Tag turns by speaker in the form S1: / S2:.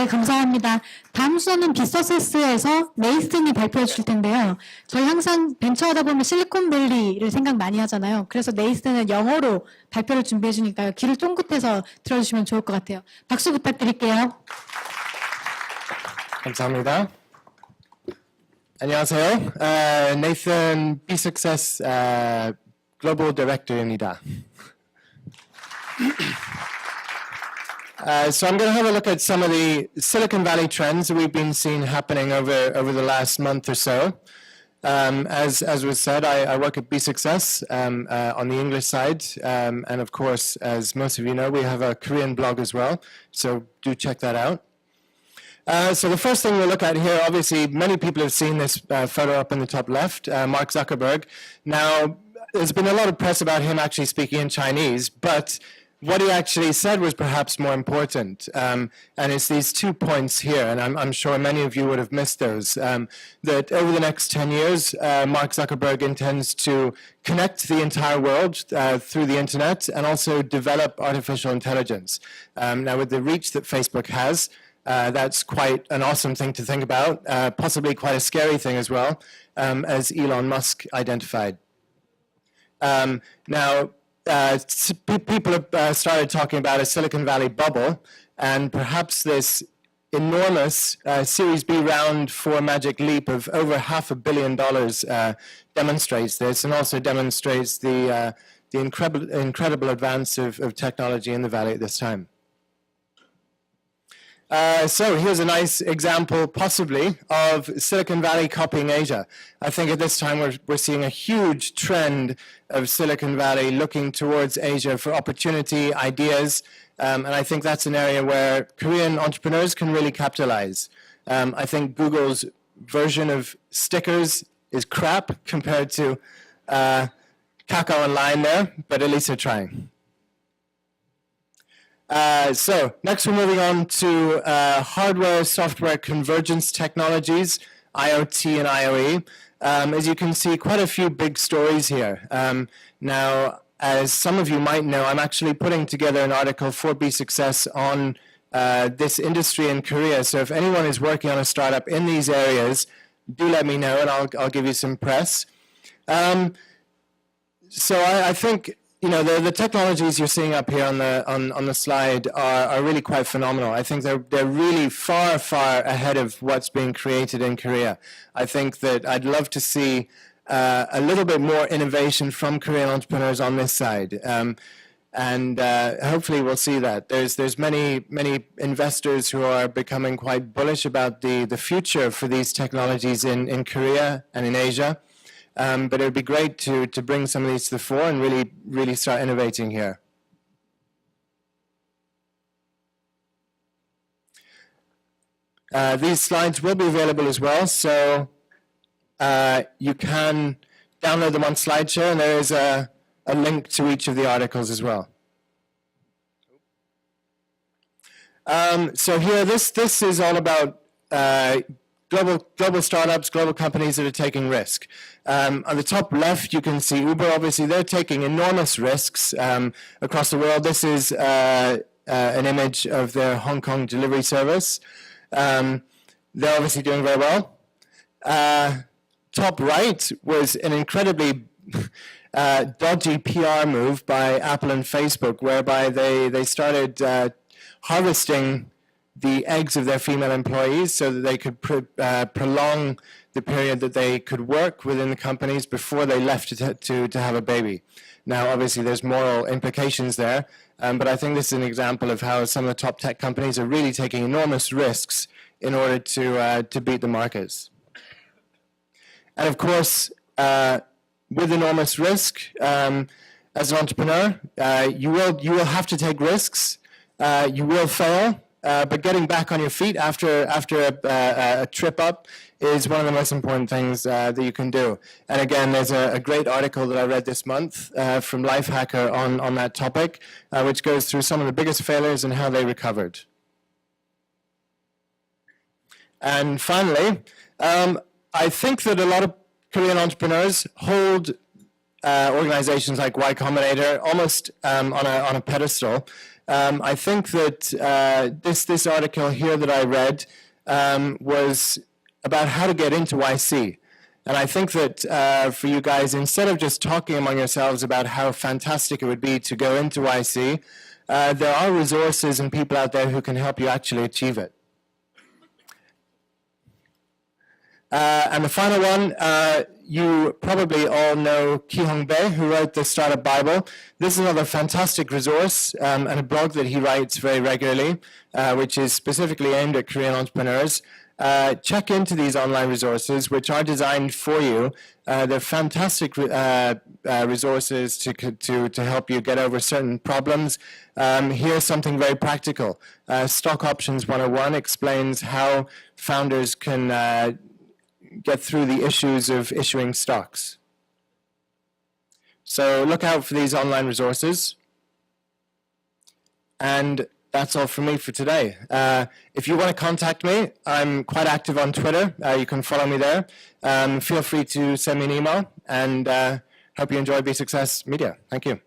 S1: 네, 감사합니다. 다음 수업은 BeSuccess에서 네이슨이 발표해 주실 텐데요. 저희 항상 벤처하다 보면 실리콘밸리를 생각 많이 하잖아요. 그래서 네이슨은 영어로 발표를 준비해 주니까요. 귀를 쫑긋해서 들어주시면 좋을 것 같아요. 박수 부탁드릴게요.
S2: 감사합니다. 안녕하세요. 네이슨 BeSuccess 글로벌 디렉터입니다. So I'm going to have a look at some of the Silicon Valley trends that we've been seeing happening over the last month or so. As was said, I work at BeSuccess on the English side, and of course, as most of you know, we have a Korean blog as well, so do check that out. So the first thing we'll look at here, obviously, many people have seen this photo up in the top left, Mark Zuckerberg. Now, there's been a lot of press about him actually speaking in Chinese, but what he actually said was perhaps more important, and it's these 2 points here, and I'm sure many of you would have missed those, that over the next 10 years, Mark Zuckerberg intends to connect the entire world through the internet and also develop artificial intelligence. Now, with the reach that Facebook has, that's quite an awesome thing to think about, possibly quite a scary thing as well, as Elon Musk identified. Now, people have started talking about a Silicon Valley bubble, and perhaps this enormous Series B round for Magic Leap of over $500 million demonstrates this, and also demonstrates the incredible advance of technology in the Valley at this time. So here's a nice example, possibly, of Silicon Valley copying Asia. I think at this time we're seeing a huge trend of Silicon Valley looking towards Asia for opportunity, ideas, and I think that's an area where Korean entrepreneurs can really capitalize. I think Google's version of stickers is crap compared to Kakao Online there, but at least they're trying. So next we're moving on to hardware-software convergence technologies, IoT and IoE. As you can see, quite a few big stories here. Now, as some of you might know, I'm actually putting together an article for BeSuccess on this industry in Korea. So if anyone is working on a startup in these areas, do let me know and I'll give you some press. So I think, you know, the technologies you're seeing up here on the slide are really quite phenomenal. I think they're really far ahead of what's being created in Korea. I think that I'd love to see a little bit more innovation from Korean entrepreneurs on this side, and hopefully we'll see that. There's many investors who are becoming quite bullish about the future for these technologies in Korea and in Asia. But it would be great to bring some of these to the fore and really start innovating here. These slides will be available as well, so you can download them on SlideShare, and there is a link to each of the articles as well. So here, this is all about global startups, global companies that are taking risk. On the top left, you can see Uber. Obviously, they're taking enormous risks across the world. This is an image of their Hong Kong delivery service. They're obviously doing very well. Top right was an incredibly dodgy PR move by Apple and Facebook, whereby they started harvesting the eggs of their female employees so that they could prolong the period that they could work within the companies before they left to have a baby. Now, obviously, there's moral implications there, but I think this is an example of how some of the top tech companies are really taking enormous risks in order to beat the markets. And of course, with enormous risk, as an entrepreneur, you will have to take risks. You will fail. But getting back on your feet after a trip up is one of the most important things that you can do. And again, there's a great article that I read this month from Lifehacker on that topic, which goes through some of the biggest failures and how they recovered. And finally, I think that a lot of Korean entrepreneurs hold organizations like Y Combinator almost on a pedestal. I think that this article here that I read was about how to get into YC. And I think that for you guys, instead of just talking among yourselves about how fantastic it would be to go into YC, there are resources and people out there who can help you actually achieve it. And the final one, you probably all know Ki-Hong Bae, who wrote the Startup Bible. This is another fantastic resource and a blog that he writes very regularly, which is specifically aimed at Korean entrepreneurs. Check into these online resources, which are designed for you. They're fantastic resources to help you get over certain problems. Here's something very practical. Stock Options 101 explains how founders can get through the issues of issuing stocks. So look out for these online resources. And that's all from me for today. If you want to contact me, I'm quite active on Twitter. You can follow me there. Feel free to send me an email, and hope you enjoy BeSuccess Media. Thank you.